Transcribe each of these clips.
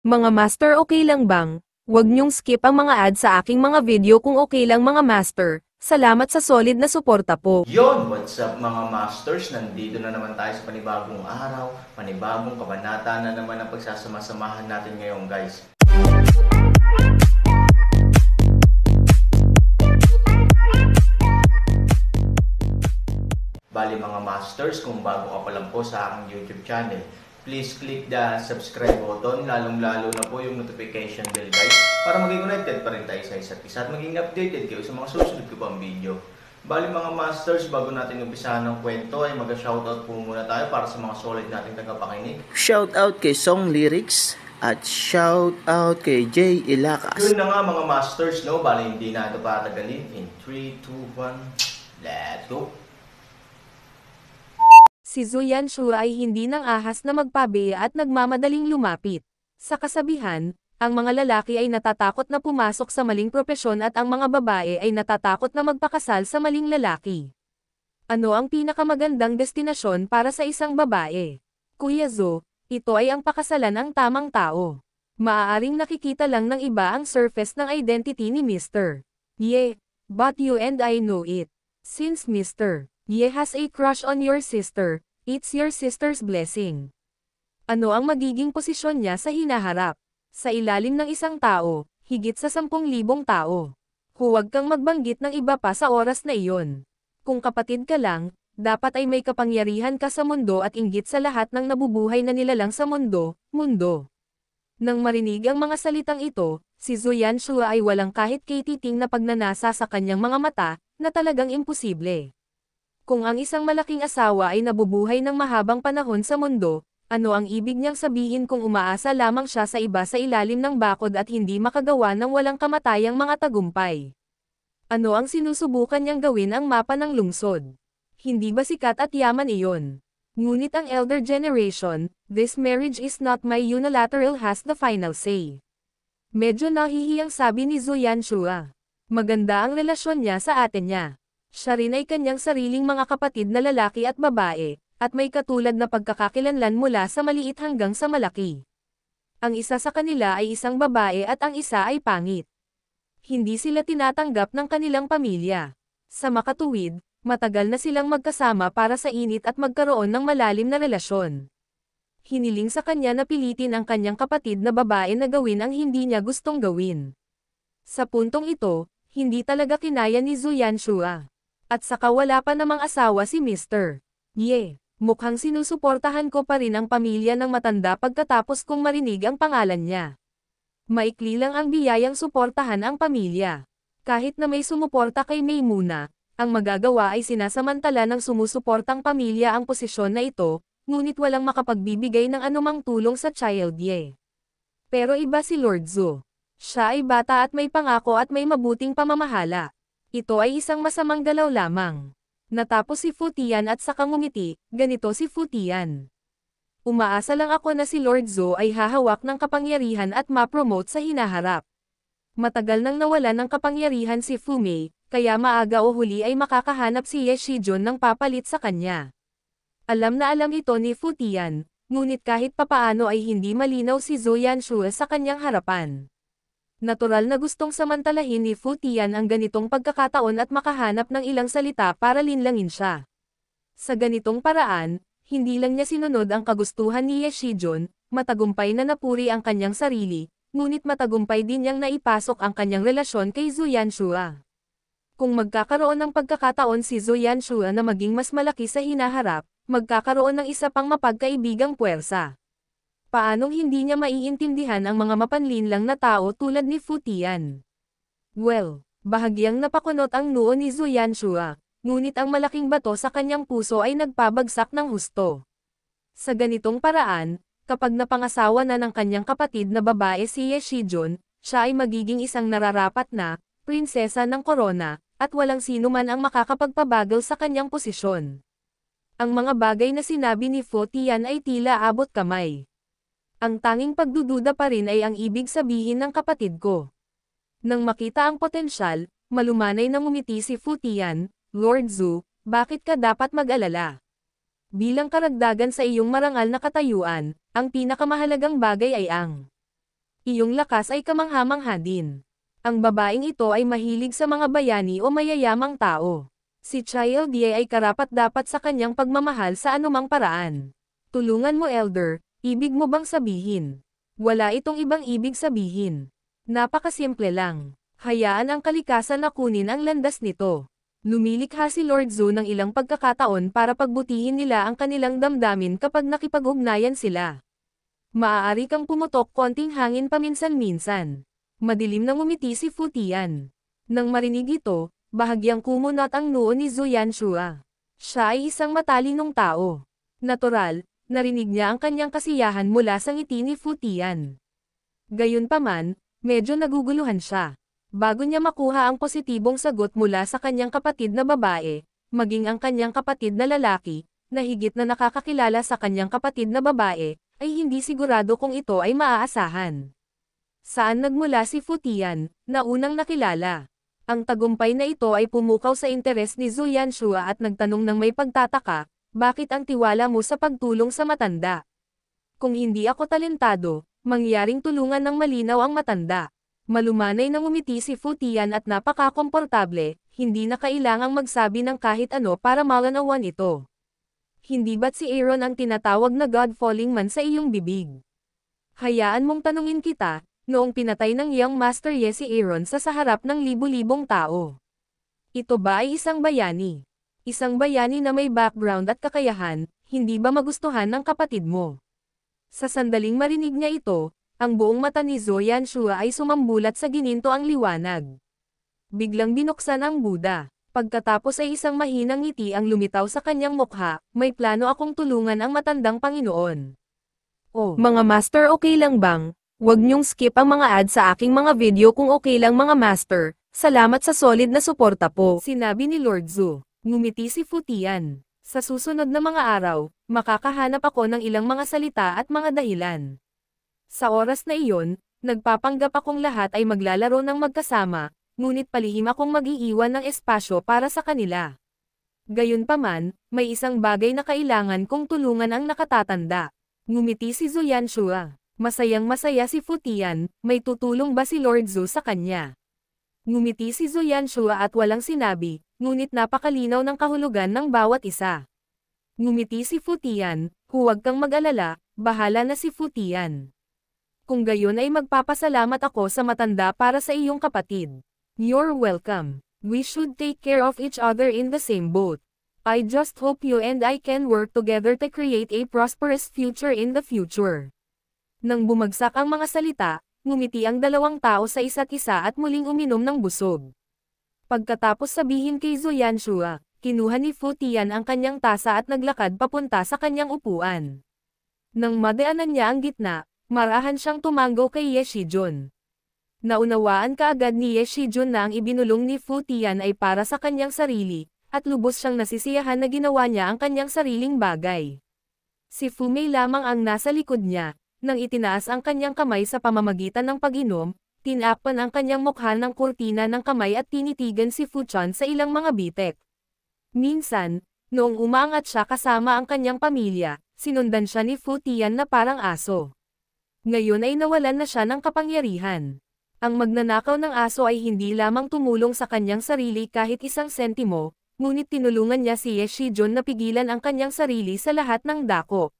Mga master, okay lang bang? Huwag niyong skip ang mga ads sa aking mga video kung okay lang mga master. Salamat sa solid na suporta po. Yon, what's up mga masters? Nandito na naman tayo sa panibagong araw, panibagong kabanata na naman ang pagsasama-samahan natin ngayon guys. Bali mga masters, kung bago ka pa lang po sa aking YouTube channel, please click the subscribe button, lalong-lalo na po yung notification bell guys, para maging connected pa rin tayo sa isa't isa at maging updated kayo sa mga susunod ko pang video. Bali mga masters, bago natin umpisahan ng kwento ay mag-shoutout po muna tayo para sa mga solid nating tagapakinig. Shoutout kay Song Lyrics at shoutout kay Jay Ilacas. Yun na nga mga masters, no? Bali hindi na ito patagalin. In 3, 2, 1, let's go! Si Zhu Yanshu ay hindi nang ahas na magpabeya at nagmamadaling lumapit. Sa kasabihan, ang mga lalaki ay natatakot na pumasok sa maling propesyon at ang mga babae ay natatakot na magpakasal sa maling lalaki. Ano ang pinakamagandang destinasyon para sa isang babae? Kuya Zhu, ito ay ang pakasalan ng tamang tao. Maaaring nakikita lang ng iba ang surface ng identity ni Mr. Ye, but you and I know it. Since Mr. Ye has a crush on your sister, it's your sister's blessing. Ano ang magiging posisyon niya sa hinaharap? Sa ilalim ng isang tao, higit sa 10,000 tao. Huwag kang magbanggit ng iba pa sa oras na iyon. Kung kapatid ka lang, dapat ay may kapangyarihan ka sa mundo at inggit sa lahat ng nabubuhay na nilalang sa mundo. Nang marinig ang mga salitang ito, si Zhu Yanshu ay walang kahit katiting na pagnanasa sa kanyang mga mata, na talagang imposible. Kung ang isang malaking asawa ay nabubuhay ng mahabang panahon sa mundo, ano ang ibig niyang sabihin kung umaasa lamang siya sa iba sa ilalim ng bakod at hindi makagawa ng walang kamatayang mga tagumpay? Ano ang sinusubukan niyang gawin ang mapa ng lungsod? Hindi ba sikat at yaman iyon? Ngunit ang elder generation, this marriage is not my unilateral has the final say. Medyo nahihiyang sabi ni Zhu Yanshu. Maganda ang relasyon niya sa ate niya. Siya rin ay kanyang sariling mga kapatid na lalaki at babae, at may katulad na pagkakakilanlan mula sa maliit hanggang sa malaki. Ang isa sa kanila ay isang babae at ang isa ay pangit. Hindi sila tinatanggap ng kanilang pamilya. Sa makatuwid, matagal na silang magkasama para sa init at magkaroon ng malalim na relasyon. Hiniling sa kanya na pilitin ang kanyang kapatid na babae na gawin ang hindi niya gustong gawin. Sa puntong ito, hindi talaga kinaya ni Zhu Yanshu. At saka wala pa namang asawa si Mr. Ye. Mukhang sinusuportahan ko pa rin ang pamilya ng matanda pagkatapos kong marinig ang pangalan niya. Maikli lang ang biyayang suportahan ang pamilya. Kahit na may sumuporta kay Maymuna, ang magagawa ay sinasamantala ng sumusuportang pamilya ang posisyon na ito, ngunit walang makapagbibigay ng anumang tulong sa child Ye. Pero iba si Lord Zhu. Siya ay bata at may pangako at may mabuting pamamahala. Ito ay isang masamang galaw lamang. Natapos si Fu Tian at saka ngumiti, ganito si Fu Tian. Umaasa lang ako na si Lord Zhu ay hahawak ng kapangyarihan at ma-promote sa hinaharap. Matagal nang nawala ng kapangyarihan si Fu Mei, kaya maaga o huli ay makakahanap si Ye Shijun ng papalit sa kanya. Alam na alam ito ni Fu Tian, ngunit kahit papaano ay hindi malinaw si Zhu Yanshu sa kanyang harapan. Natural na gustong samantalahin ni Fu Tian ang ganitong pagkakataon at makahanap ng ilang salita para linlangin siya. Sa ganitong paraan, hindi lang niya sinunod ang kagustuhan ni Ye Shijun, matagumpay na napuri ang kanyang sarili, ngunit matagumpay din niyang naipasok ang kanyang relasyon kay Zhu Yanshu. Kung magkakaroon ng pagkakataon si Zhu Yanshu na maging mas malaki sa hinaharap, magkakaroon ng isa pang mapagkaibigang puwersa. Paanong hindi niya maiintindihan ang mga mapanlinlang na tao tulad ni Fu Tian? Well, bahagyang napakunot ang noo ni Zhu Yanshu, ngunit ang malaking bato sa kanyang puso ay nagpabagsak ng husto. Sa ganitong paraan, kapag napangasawa na ng kanyang kapatid na babae si Ye Shijun, siya ay magiging isang nararapat na prinsesa ng korona, at walang sino man ang makakapagpabagal sa kanyang posisyon. Ang mga bagay na sinabi ni Fu Tian ay tila abot kamay. Ang tanging pagdududa pa rin ay ang ibig sabihin ng kapatid ko. Nang makita ang potensyal, malumanay na ngumiti si Fu Tian, Lord Zhu, bakit ka dapat mag-alala? Bilang karagdagan sa iyong marangal na katayuan, ang pinakamahalagang bagay ay ang Iyong lakas ay kamangha-mangha din. Ang babaeng ito ay mahilig sa mga bayani o mayayamang tao. Si Childe ay karapat-dapat sa kanyang pagmamahal sa anumang paraan. Tulungan mo Elder, ibig mo bang sabihin? Wala itong ibang ibig sabihin. Napakasimple lang. Hayaan ang kalikasan na kunin ang landas nito. Lumilikha si Lord Zhu ng ilang pagkakataon para pagbutihin nila ang kanilang damdamin kapag nakipag-ugnayan sila. Maaari kang pumutok konting hangin paminsan-minsan. Madilim na ngumiti si Fu Tian. Nang marinig ito, bahagyang kumunat ang noo ni Zhu Yanshua. Siya ay isang matalinong tao. Natural, narinig niya ang kanyang kasiyahan mula sa ngiti ni Fu Tian. Gayunpaman, medyo naguguluhan siya. Bago niya makuha ang positibong sagot mula sa kanyang kapatid na babae, maging ang kanyang kapatid na lalaki, na higit na nakakakilala sa kanyang kapatid na babae, ay hindi sigurado kung ito ay maaasahan. Saan nagmula si Fu Tian, na unang nakilala? Ang tagumpay na ito ay pumukaw sa interes ni Zhu Yanshua at nagtanong ng may pagtataka, bakit ang tiwala mo sa pagtulong sa matanda? Kung hindi ako talentado, mangyaring tulungan ng malinaw ang matanda. Malumanay na ngumiti si Fu Tian at napaka-komportable, hindi na kailangang magsabi ng kahit ano para malanawan ito. Hindi ba't si Aaron ang tinatawag na God-falling man sa iyong bibig? Hayaan mong tanungin kita, noong pinatay ng Young Master Ye si Aaron sa harap ng libu-libong tao. Ito ba ay isang bayani? Isang bayani na may background at kakayahan, hindi ba magustuhan ng kapatid mo? Sa sandaling marinig niya ito, ang buong mata ni Zhu Yanshua ay sumambulat sa gininto ang liwanag. Biglang binuksan ang Buddha. Pagkatapos ay isang mahinang ngiti ang lumitaw sa kanyang mukha, may plano akong tulungan ang matandang Panginoon. Oh, mga master, okay lang bang? Huwag niyong skip ang mga ads sa aking mga video kung okay lang mga master. Salamat sa solid na suporta po. Sinabi ni Lord Zhu. Ngumiti si Fu Tian. Sa susunod na mga araw, makakahanap ako ng ilang mga salita at mga dahilan. Sa oras na iyon, nagpapanggap akong lahat ay maglalaro ng magkasama, ngunit palihim akong mag-iiwan ng espasyo para sa kanila. Gayunpaman, may isang bagay na kailangan kong tulungan ang nakatatanda. Ngumiti si Zhu Yanshua. Masayang-masaya si Fu Tian, may tutulong ba si Lord Zhu sa kanya? Ngumiti si Zhu Yanshua at walang sinabi, ngunit napakalinaw ng kahulugan ng bawat isa. Ngumiti si Fu Tian, huwag kang mag-alala, bahala na si Fu Tian. Kung gayon ay magpapasalamat ako sa matanda para sa iyong kapatid. You're welcome. We should take care of each other in the same boat. I just hope you and I can work together to create a prosperous future in the future. Nang bumagsak ang mga salita, ngumiti ang dalawang tao sa isa't isa at muling uminom ng busog. Pagkatapos sabihin kay Zhu Yanshua, kinuha ni Fu Tian ang kanyang tasa at naglakad papunta sa kanyang upuan. Nang madaanan niya ang gitna, marahan siyang tumango kay Ye Shijun. Naunawaan kaagad ni Ye Shijun na ang ibinulong ni Fu Tian ay para sa kanyang sarili, at lubos siyang nasisiyahan na ginawa niya ang kanyang sariling bagay. Si Fu Mei lamang ang nasa likod niya, nang itinaas ang kanyang kamay sa pamamagitan ng pag-inom, tinakpan ang kanyang mukha ng kurtina ng kamay at tinitigan si Fu Chan sa ilang mga bitek. Minsan, noong umaangat siya kasama ang kanyang pamilya, sinundan siya ni Fu Tian na parang aso. Ngayon ay nawalan na siya ng kapangyarihan. Ang magnanakaw ng aso ay hindi lamang tumulong sa kanyang sarili kahit isang sentimo, ngunit tinulungan niya si Ye Shijun na pigilan ang kanyang sarili sa lahat ng dako.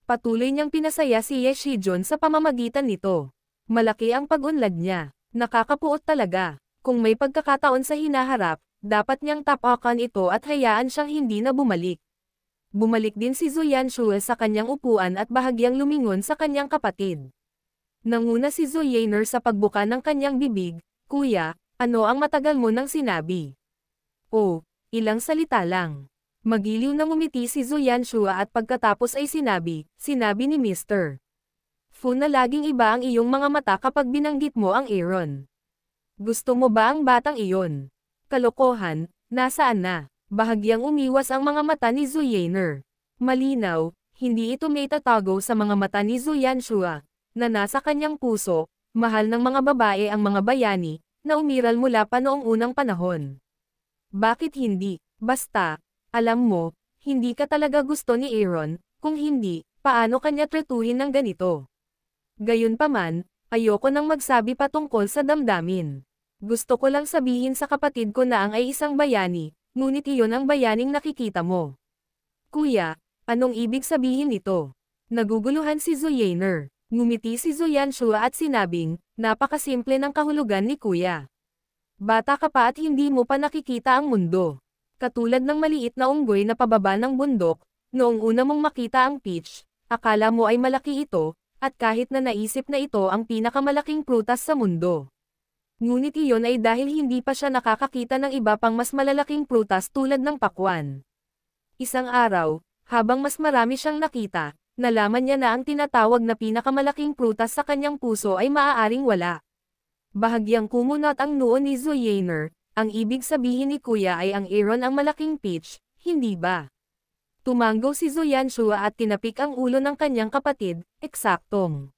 Patuloy niyang pinasaya si Ye Shijun sa pamamagitan nito. Malaki ang pag-unlad niya. Nakakapuot talaga. Kung may pagkakataon sa hinaharap, dapat niyang tapakan ito at hayaan siyang hindi na bumalik. Bumalik din si Zhu Yanshua sa kanyang upuan at bahagyang lumingon sa kanyang kapatid. Nanguna si Zhu Yaner sa pagbuka ng kanyang bibig, "Kuya, ano ang matagal mo nang sinabi?" "Oh, ilang salita lang." Magiliw na ngumiti si Zhu Yanshua at pagkatapos ay sinabi ni Mr. Fu na laging iba ang iyong mga mata kapag binanggit mo ang Aaron. Gusto mo ba ang batang iyon? Kalokohan, nasaan na? Bahagyang umiwas ang mga mata ni Zhu Yaner. Malinaw, hindi ito may tatago sa mga mata ni Zhu Yanshua, na nasa kanyang puso, mahal ng mga babae ang mga bayani, na umiral mula pa noong unang panahon. Bakit hindi? Basta, alam mo, hindi ka talaga gusto ni Aaron, kung hindi, paano kanya tretuhin ng ganito? Gayunpaman, Ayoko nang magsabi patungkol sa damdamin. Gusto ko lang sabihin sa kapatid ko na ang ay isang bayani, ngunit iyon ang bayaning nakikita mo. Kuya, anong ibig sabihin nito? Naguguluhan si Zuyener. Ngumiti si Zuyanshua at sinabing, napakasimple ng kahulugan ni Kuya. Bata ka pa at hindi mo pa nakikita ang mundo. Katulad ng maliit na unggoy na pababa ng bundok, noong una mong makita ang peach, akala mo ay malaki ito, at kahit na naisip na ito ang pinakamalaking prutas sa mundo. Ngunit iyon ay dahil hindi pa siya nakakakita ng iba pang mas malalaking prutas tulad ng pakwan. Isang araw, habang mas marami siyang nakita, nalaman niya na ang tinatawag na pinakamalaking prutas sa kanyang puso ay maaaring wala. Bahagyang kumunot ang noo ni Zuyener, ang ibig sabihin ni Kuya ay ang Aaron ang malaking peach, hindi ba? Tumango si Zuyanshua at tinapik ang ulo ng kanyang kapatid, eksaktong.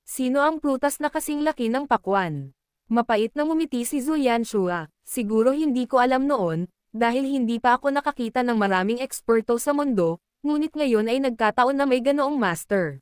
Sino ang prutas na kasing laki ng pakwan? Mapait na ngumiti si Zuyanshua, siguro hindi ko alam noon, dahil hindi pa ako nakakita ng maraming eksperto sa mundo, ngunit ngayon ay nagkataon na may ganoong master.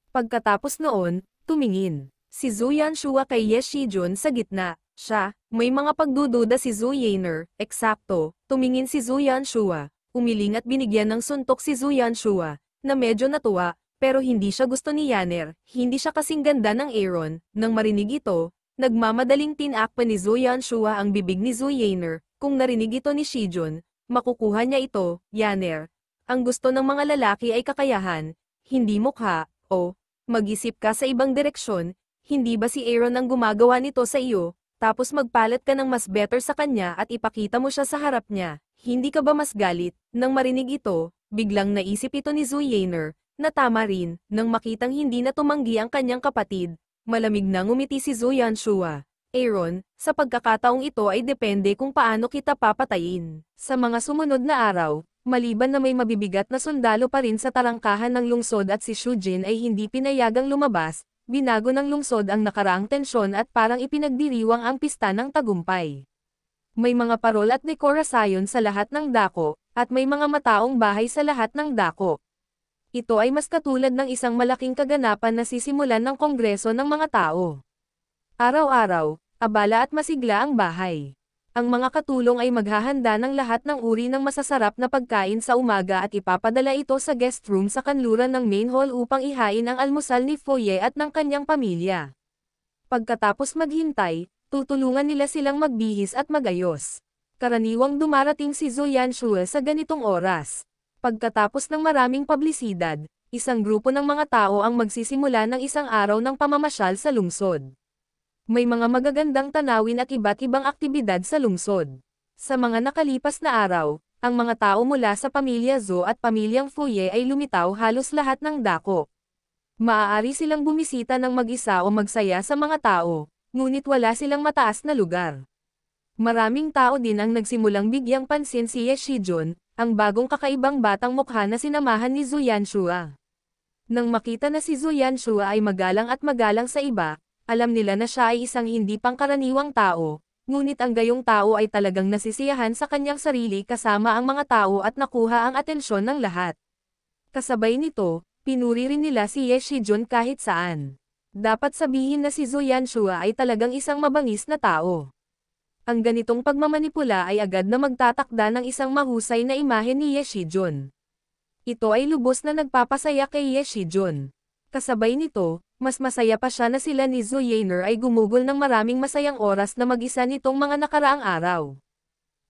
Pagkatapos noon, tumingin si Zuyanshua kay Ye Shijun sa gitna. Siya, may mga pagdududa si Zuyener, eksakto, tumingin si Zuyanshua, umiling at binigyan ng suntok si Zuyanshua, na medyo natuwa, pero hindi siya gusto ni Yaner, hindi siya kasing ganda ng Aaron. Nang marinig ito, nagmamadaling tinakpan ni Zuyanshua ang bibig ni Zuyener. Kung narinig ito ni Shijun, makukuha niya ito, Yaner. Ang gusto ng mga lalaki ay kakayahan, hindi mukha, o, mag-isip ka sa ibang direksyon, hindi ba si Aaron ang gumagawa nito sa iyo, tapos magpalat ka ng mas better sa kanya at ipakita mo siya sa harap niya, hindi ka ba mas galit? Nang marinig ito, biglang naisip ito ni Zuyener, na tama rin, nang makitang hindi na tumanggi ang kanyang kapatid, malamig na ngumiti si Zuyanshua. Aaron, sa pagkakataong ito ay depende kung paano kita papatayin. Sa mga sumunod na araw, maliban na may mabibigat na sundalo pa rin sa tarangkahan ng lungsod at si Shujin ay hindi pinayagang lumabas, binago ng lungsod ang nakaraang tensyon at parang ipinagdiriwang ang pista ng tagumpay. May mga parol at dekorasyon sa lahat ng dako, at may mga mataong bahay sa lahat ng dako. Ito ay mas katulad ng isang malaking kaganapan na sisimulan ng kongreso ng mga tao. Araw-araw, abala at masigla ang bahay. Ang mga katulong ay maghahanda ng lahat ng uri ng masasarap na pagkain sa umaga at ipapadala ito sa guest room sa kanluran ng main hall upang ihain ang almusal ni Foye at ng kanyang pamilya. Pagkatapos maghintay, tutulungan nila silang magbihis at magayos. Karaniwang dumarating si Zuyanshua sa ganitong oras. Pagkatapos ng maraming publisidad, isang grupo ng mga tao ang magsisimula ng isang araw ng pamamasyal sa lungsod. May mga magagandang tanawin at iba't ibang aktibidad sa lungsod. Sa mga nakalipas na araw, ang mga tao mula sa pamilya Zhou at pamilyang Foye ay lumitaw halos lahat ng dako. Maaari silang bumisita ng mag-isa o magsaya sa mga tao, ngunit wala silang mataas na lugar. Maraming tao din ang nagsimulang bigyang pansin si Ye Shijun, ang bagong kakaibang batang mukha na sinamahan ni Zuyanshua. Nang makita na si Zuyanshua ay magalang sa iba, alam nila na siya ay isang hindi pangkaraniwang tao, ngunit ang gayong tao ay talagang nasisiyahan sa kanyang sarili kasama ang mga tao at nakuha ang atensyon ng lahat. Kasabay nito, pinuri rin nila si Ye Shijun kahit saan. Dapat sabihin na si Zuyanshua ay talagang isang mabangis na tao. Ang ganitong pagmamanipula ay agad na magtatakda ng isang mahusay na imahe ni Ye Shijun. Ito ay lubos na nagpapasaya kay Ye Shijun. Kasabay nito, mas masaya pa siya na sila ni Zuyener ay gumugol ng maraming masayang oras na mag-isa nitong mga nakaraang araw.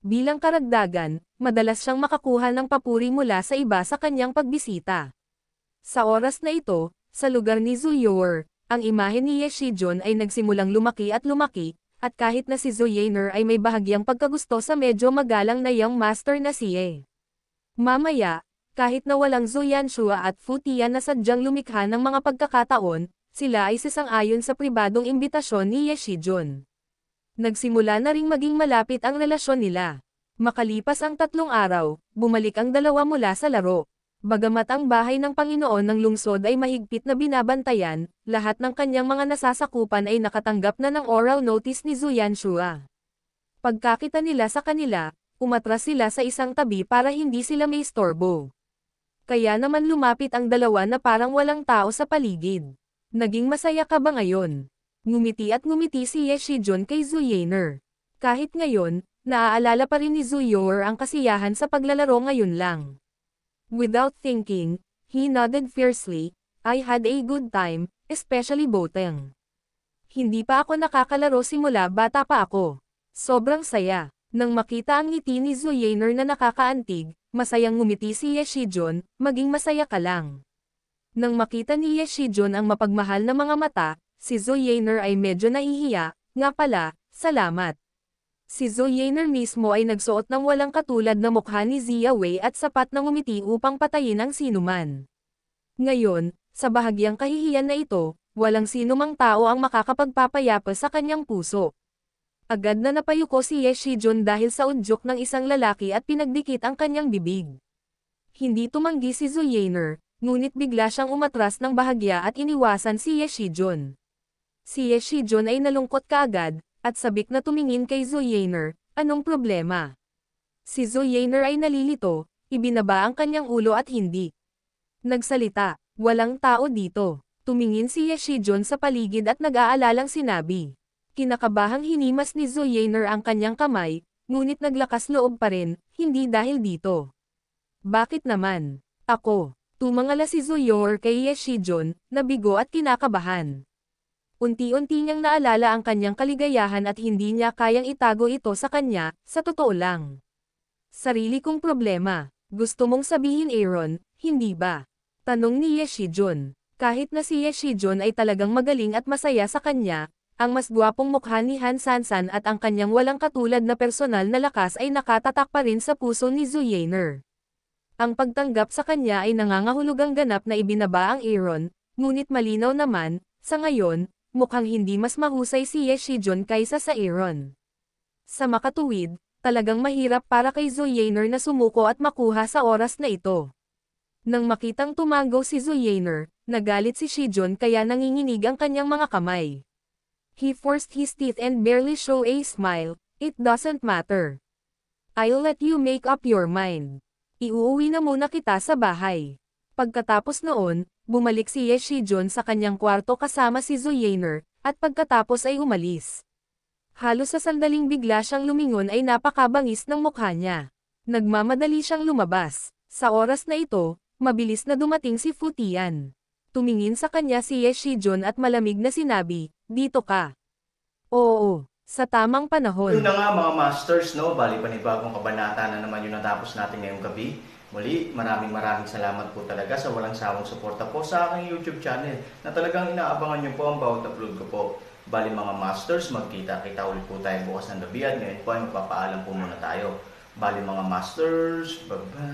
Bilang karagdagan, madalas siyang makakuha ng papuri mula sa iba sa kanyang pagbisita. Sa oras na ito, sa lugar ni Zuyener, ang imahe ni Ye Shijun ay nagsimulang lumaki, at kahit na si Zuyener ay may bahagyang pagkagusto sa medyo magalang na young master na si Ye. Mamaya, kahit na walang Zuyanshua at Fu Tian na sadyang lumikha ng mga pagkakataon, sila ay sasang-ayon sa pribadong imbitasyon ni Ye Shijun. Nagsimula na ring maging malapit ang relasyon nila. Makalipas ang 3 araw, bumalik ang dalawa mula sa laro. Bagamat ang bahay ng Panginoon ng lungsod ay mahigpit na binabantayan, lahat ng kanyang mga nasasakupan ay nakatanggap na ng oral notice ni Zuyanshua. Pagkakita nila sa kanila, umatras sila sa isang tabi para hindi sila maistorbo. Kaya naman lumapit ang dalawa na parang walang tao sa paligid. Naging masaya ka ba ngayon? Ngumiti si Ye Shijun kay Zhu Yaner. Kahit ngayon, naaalala pa rin ni Zhu Yor ang kasiyahan sa paglalaro ngayon lang. Without thinking, he nodded fiercely, I had a good time, especially Boteng. Hindi pa ako nakakalaro simula bata pa ako. Sobrang saya. Nang makita ang ngiti ni Zhu Yaner na nakakaantig, masayang ngumiti si Ye Shijun, maging masaya ka lang. Nang makita ni Ye Shijun ang mapagmahal na mga mata, si Zhu Yaner ay medyo nahihiya, nga pala, salamat. Si Zhu Yaner mismo ay nagsuot ng walang katulad na mukha ni Zia Wei at sapat na ngumiti upang patayin ang sinuman. Ngayon, sa bahagyang kahihiyan na ito, walang sinumang tao ang makakapagpapayapa sa kanyang puso. Agad na napayuko si Ye Shijun dahil sa udyok ng isang lalaki at pinagdikit ang kanyang bibig. Hindi tumanggi si Zhu Yaner, ngunit bigla siyang umatras ng bahagya at iniwasan si Ye Shijun. Si Ye Shijun ay nalungkot kaagad, at sabik na tumingin kay Zhu Yaner, anong problema? Si Zhu Yaner ay nalilito, ibinaba ang kanyang ulo at hindi nagsalita, walang tao dito. Tumingin si Ye Shijun sa paligid at nag-aalalang sinabi. Kinakabahang hinimas ni Zhu Yaner ang kanyang kamay, ngunit naglakas loob pa rin, hindi dahil dito. Bakit naman? Ako. Tumangala si Zhu Yor kay Ye Shijun, nabigo at kinakabahan. Unti-unti niyang naalala ang kanyang kaligayahan at hindi niya kayang itago ito sa kanya, sa totoo lang. Sarili kong problema. Gusto mong sabihin Aaron, hindi ba? Tanong ni Ye Shijun. Kahit na si Ye Shijun ay talagang magaling at masaya sa kanya, ang mas gwapong mukha ni Han Sansan at ang kanyang walang katulad na personal na lakas ay nakatatak pa rin sa puso ni Zhu Yaner. Ang pagtanggap sa kanya ay nangangahulugang ganap na ibinaba ang Aaron, ngunit malinaw naman, sa ngayon, mukhang hindi mas mahusay si Ye Shijun kaysa sa Aaron. Sa makatuwid, talagang mahirap para kay Zhu Yaner na sumuko at makuha sa oras na ito. Nang makitang tumango si Zhu Yaner, nagalit si Shijun kaya nanginginig ang kanyang mga kamay. He forced his teeth and barely show a smile, it doesn't matter. I'll let you make up your mind. Iuuwi na muna kita sa bahay. Pagkatapos noon, bumalik si Ye Shijun sa kanyang kwarto kasama si Zhu Yaner, at pagkatapos ay umalis. Halos sa sandaling bigla siyang lumingon ay napakabangis ng mukha niya. Nagmamadali siyang lumabas. Sa oras na ito, mabilis na dumating si Fu Tian. Tumingin sa kanya si Ye Shijun at malamig na sinabi, dito ka. Oo, sa tamang panahon. Yun na nga mga masters, no? Bali panibagong kabanata na naman yung natapos natin ngayong gabi. Muli, maraming salamat po talaga sa walang sawang suporta po sa aking YouTube channel na talagang inaabangan nyo po ang bawat upload ko po. Bali mga masters, magkita-kita ulit po tayo bukas ng gabi at ngayon po ay magpapaalam po muna tayo. Bali mga masters, bye-bye!